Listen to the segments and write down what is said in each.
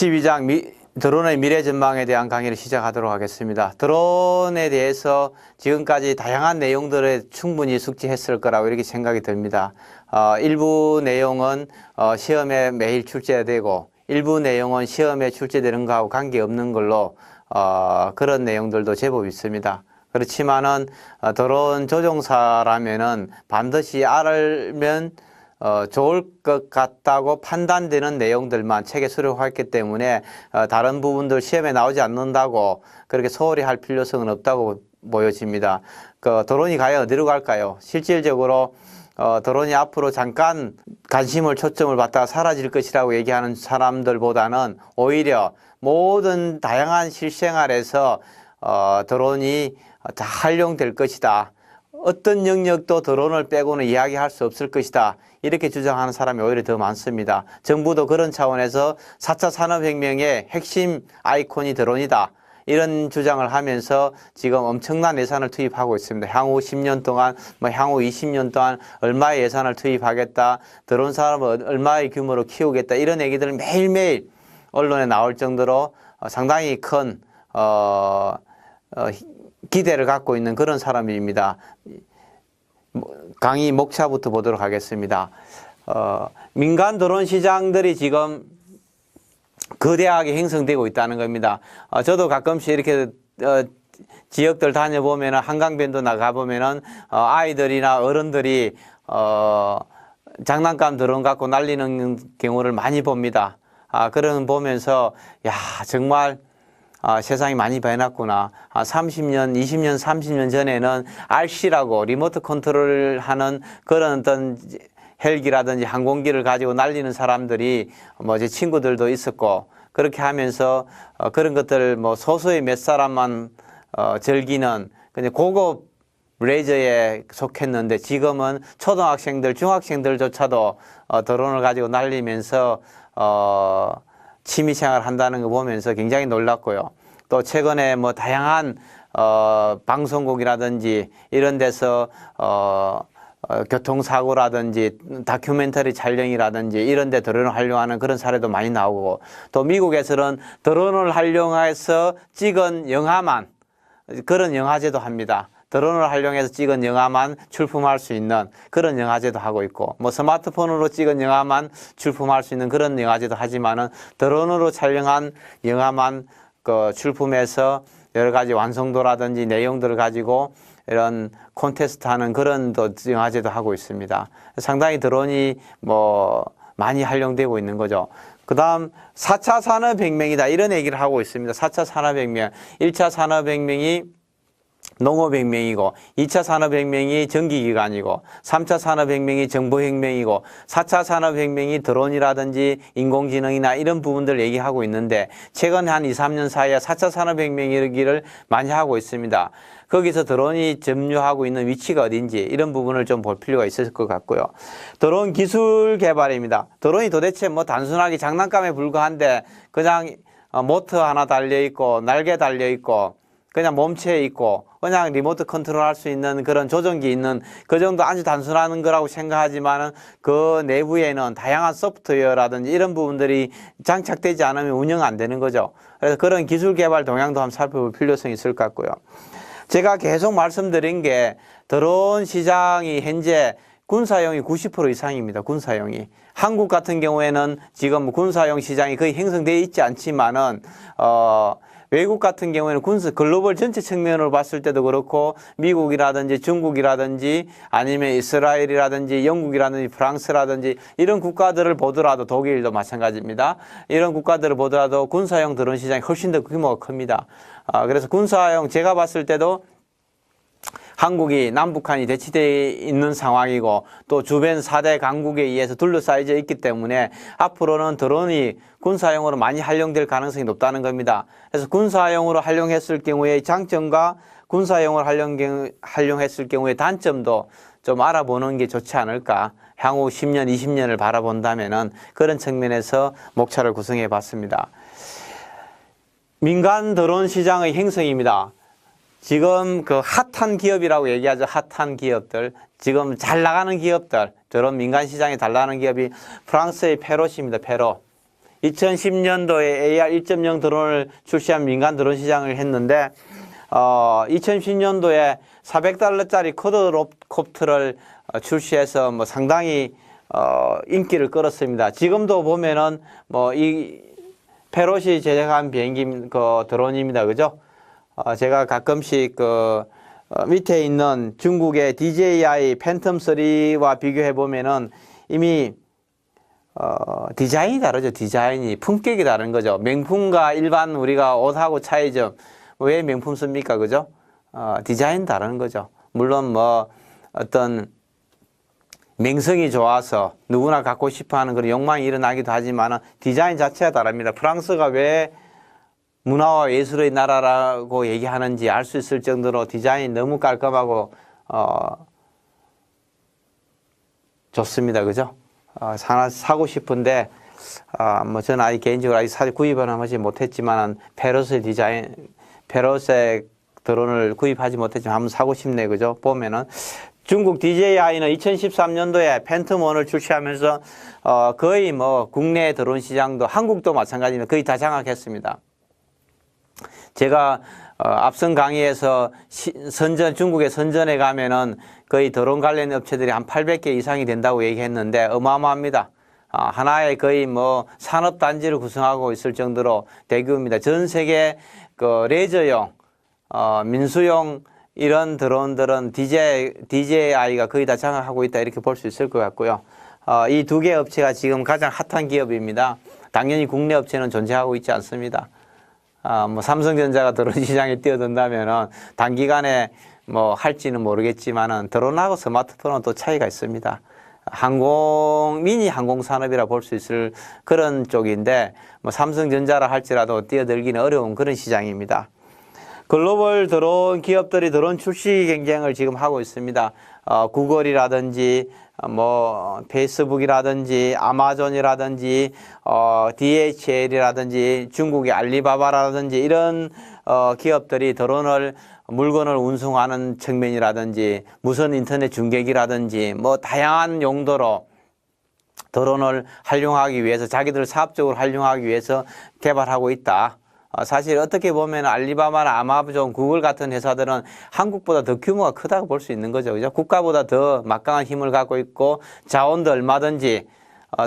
12장 드론의 미래 전망에 대한 강의를 시작하도록 하겠습니다. 드론에 대해서 지금까지 다양한 내용들을 충분히 숙지했을 거라고 이렇게 생각이 듭니다. 일부 내용은 시험에 매일 출제되고 일부 내용은 시험에 출제되는 거하고 관계없는 걸로 그런 내용들도 제법 있습니다. 그렇지만은 드론 조종사라면은 반드시 알면 좋을 것 같다고 판단되는 내용들만 책에 수록했기 때문에 다른 부분들 시험에 나오지 않는다고 그렇게 소홀히 할 필요성은 없다고 보여집니다. 드론이 과연 어디로 갈까요? 실질적으로 드론이 앞으로 잠깐 관심을 초점을 받다가 사라질 것이라고 얘기하는 사람들보다는 오히려 모든 다양한 실생활에서 드론이 다 활용될 것이다. 어떤 영역도 드론을 빼고는 이야기할 수 없을 것이다. 이렇게 주장하는 사람이 오히려 더 많습니다. 정부도 그런 차원에서 4차 산업혁명의 핵심 아이콘이 드론이다. 이런 주장을 하면서 지금 엄청난 예산을 투입하고 있습니다. 향후 10년 동안, 향후 20년 동안 얼마의 예산을 투입하겠다. 드론 산업을 얼마의 규모로 키우겠다. 이런 얘기들을 매일매일 언론에 나올 정도로 상당히 큰 기대를 갖고 있는 그런 사람입니다. 강의 목차부터 보도록 하겠습니다. 민간 드론 시장들이 지금 거대하게 형성되고 있다는 겁니다. 저도 가끔씩 이렇게 지역들 다녀보면 한강변도 나가보면 아이들이나 어른들이 장난감 드론 갖고 날리는 경우를 많이 봅니다. 그런 보면서 야 정말 세상이 많이 변했구나. 30년, 20년, 30년 전에는 RC라고 리모트 컨트롤을 하는 그런 어떤 헬기라든지 항공기를 가지고 날리는 사람들이 제 친구들도 있었고 그렇게 하면서 그런 것들 소수의 몇 사람만 즐기는 그냥 고급 레저에 속했는데 지금은 초등학생들, 중학생들조차도 드론을 가지고 날리면서 취미생활을 한다는 거 보면서 굉장히 놀랐고요. 또 최근에 다양한 방송국이라든지 이런 데서 교통사고라든지 다큐멘터리 촬영이라든지 이런 데 드론을 활용하는 그런 사례도 많이 나오고 또 미국에서는 드론을 활용해서 찍은 영화만 그런 영화제도 합니다. 드론을 활용해서 찍은 영화만 출품할 수 있는 그런 영화제도 하고 있고 스마트폰으로 찍은 영화만 출품할 수 있는 그런 영화제도 하지만은 드론으로 촬영한 영화만 출품해서 여러 가지 완성도라든지 내용들을 가지고 이런 콘테스트 하는 그런 영화제도 하고 있습니다. 상당히 드론이 많이 활용되고 있는 거죠. 그 다음 4차 산업혁명이다 이런 얘기를 하고 있습니다. 4차 산업혁명, 1차 산업혁명이 농업혁명이고 2차 산업혁명이 전기기관이고 3차 산업혁명이 정보혁명이고 4차 산업혁명이 드론이라든지 인공지능이나 이런 부분들 얘기하고 있는데 최근 한 2, 3년 사이에 4차 산업혁명 얘기를 많이 하고 있습니다. 거기서 드론이 점유하고 있는 위치가 어딘지 이런 부분을 좀 볼 필요가 있을 것 같고요. 드론 기술 개발입니다. 드론이 도대체 단순하게 장난감에 불과한데 그냥 모터 하나 달려있고 날개 달려있고 그냥 몸체에 있고 그냥 리모트 컨트롤 할 수 있는 그런 조종기 있는 그 정도 아주 단순한 거라고 생각하지만은 그 내부에는 다양한 소프트웨어라든지 이런 부분들이 장착되지 않으면 운영 안 되는 거죠. 그래서 그런 기술 개발 동향도 한번 살펴볼 필요성이 있을 것 같고요. 제가 계속 말씀드린 게 드론 시장이 현재 군사용이 90% 이상입니다. 군사용이. 한국 같은 경우에는 지금 군사용 시장이 거의 형성되어 있지 않지만은 외국 같은 경우에는 글로벌 전체 측면으로 봤을 때도 그렇고 미국이라든지 중국이라든지 아니면 이스라엘이라든지 영국이라든지 프랑스라든지 이런 국가들을 보더라도 독일도 마찬가지입니다. 이런 국가들을 보더라도 군사용 드론 시장이 훨씬 더 규모가 큽니다. 그래서 군사용 제가 봤을 때도 한국이 남북한이 대치되어 있는 상황이고 또 주변 4대 강국에 의해서 둘러싸여져 있기 때문에 앞으로는 드론이 군사용으로 많이 활용될 가능성이 높다는 겁니다. 그래서 군사용으로 활용했을 경우의 장점과 군사용으로 활용했을 경우의 단점도 좀 알아보는 게 좋지 않을까. 향후 10년, 20년을 바라본다면은 그런 측면에서 목차를 구성해 봤습니다. 민간 드론 시장의 형성입니다. 지금 핫한 기업이라고 얘기하죠. 핫한 기업들. 지금 잘 나가는 기업들. 드론 민간 시장에 잘 나가는 기업이 프랑스의 페롯입니다. 페롯. 2010년도에 AR 1.0 드론을 출시한 민간 드론 시장을 했는데 2010년도에 $400짜리 쿼드롭터를 출시해서 뭐 상당히 인기를 끌었습니다. 지금도 보면은 뭐 이 페롯이 제작한 비행기 드론입니다. 그죠? 제가 가끔씩 밑에 있는 중국의 DJI 팬텀 3와 비교해 보면은 이미 디자인이 다르죠. 디자인이 품격이 다른 거죠. 명품과 일반 우리가 옷하고 차이점. 왜 명품 씁니까? 그죠? 디자인 다른 거죠. 물론 뭐 어떤 명성이 좋아서 누구나 갖고 싶어 하는 그런 욕망이 일어나기도 하지만 디자인 자체가 다릅니다. 프랑스가 왜 문화와 예술의 나라라고 얘기하는지 알 수 있을 정도로 디자인이 너무 깔끔하고 좋습니다. 그죠? 하나 사고 싶은데 뭐 저는 아직 개인적으로 아직 구입은 하지 못했지만 페롯의 드론을 구입하지 못했지만 한번 사고 싶네. 그죠? 보면은 중국 DJI는 2013년도에 팬텀1을 출시하면서 거의 뭐 국내 드론 시장도 한국도 마찬가지입니다. 거의 다 장악했습니다. 제가 앞선 강의에서 중국의 선전에 가면은 거의 드론 관련 업체들이 한 800개 이상이 된다고 얘기했는데 어마어마합니다. 하나의 거의 뭐 산업단지를 구성하고 있을 정도로 대규모입니다. 전 세계 레저용, 민수용 이런 드론들은 DJI가 거의 다 장악하고 있다 이렇게 볼 수 있을 것 같고요. 이 두 개 업체가 지금 가장 핫한 기업입니다. 당연히 국내 업체는 존재하고 있지 않습니다. 뭐 삼성전자가 드론 시장에 뛰어든다면은 단기간에 뭐 할지는 모르겠지만은 드론하고 스마트폰은 또 차이가 있습니다. 미니 항공 산업이라 볼 수 있을 그런 쪽인데 뭐 삼성전자라 할지라도 뛰어들기는 어려운 그런 시장입니다. 글로벌 드론 기업들이 드론 출시 경쟁을 지금 하고 있습니다. 구글이라든지 뭐 페이스북이라든지 아마존이라든지 DHL이라든지 중국의 알리바바라든지 이런 기업들이 물건을 운송하는 측면이라든지 무선 인터넷 중계기라든지 뭐 다양한 용도로 드론을 활용하기 위해서 자기들 사업적으로 활용하기 위해서 개발하고 있다. 사실 어떻게 보면 알리바바나 아마존, 구글 같은 회사들은 한국보다 더 규모가 크다고 볼 수 있는 거죠. 그죠? 국가보다 더 막강한 힘을 갖고 있고 자원도 얼마든지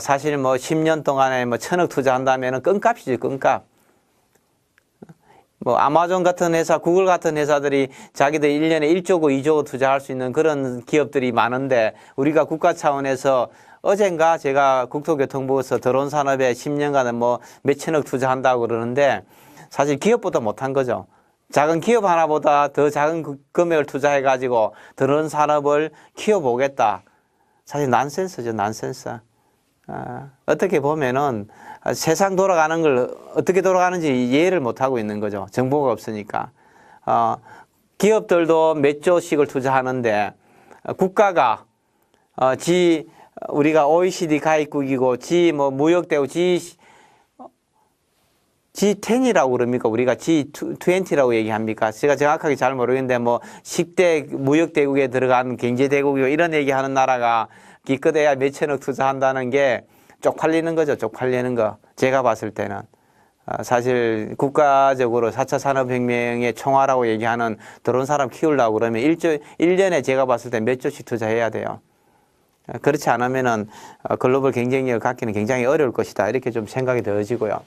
사실 뭐 10년 동안에 뭐 1000억 투자한다면 껌값이죠, 껌값. 뭐 아마존 같은 회사, 구글 같은 회사들이 자기들 1년에 1조고 2조고 투자할 수 있는 그런 기업들이 많은데 우리가 국가 차원에서 어젠가 제가 국토교통부에서 드론 산업에 10년간에 뭐 몇천억 투자한다고 그러는데 사실 기업보다 못한 거죠. 작은 기업 하나보다 더 작은 금액을 투자해가지고 드론 산업을 키워보겠다. 사실 난센스죠, 난센스. 어떻게 보면은 세상 돌아가는 걸 어떻게 돌아가는지 이해를 못하고 있는 거죠. 정보가 없으니까. 기업들도 몇 조씩을 투자하는데 국가가 우리가 OECD 가입국이고 뭐 무역되고 G10이라고 그럽니까? 우리가 G20라고 얘기합니까? 제가 정확하게 잘 모르겠는데 뭐 10대 무역대국에 들어간 경제대국이고 이런 얘기하는 나라가 기껏해야 몇천억 투자한다는 게 쪽팔리는 거죠. 쪽팔리는 거. 제가 봤을 때는. 사실 국가적으로 4차 산업혁명의 총화라고 얘기하는 드론 산업 키우려고 그러면 1년에 제가 봤을 때 몇 조씩 투자해야 돼요. 그렇지 않으면은 글로벌 경쟁력을 갖기는 굉장히 어려울 것이다. 이렇게 좀 생각이 되어지고요.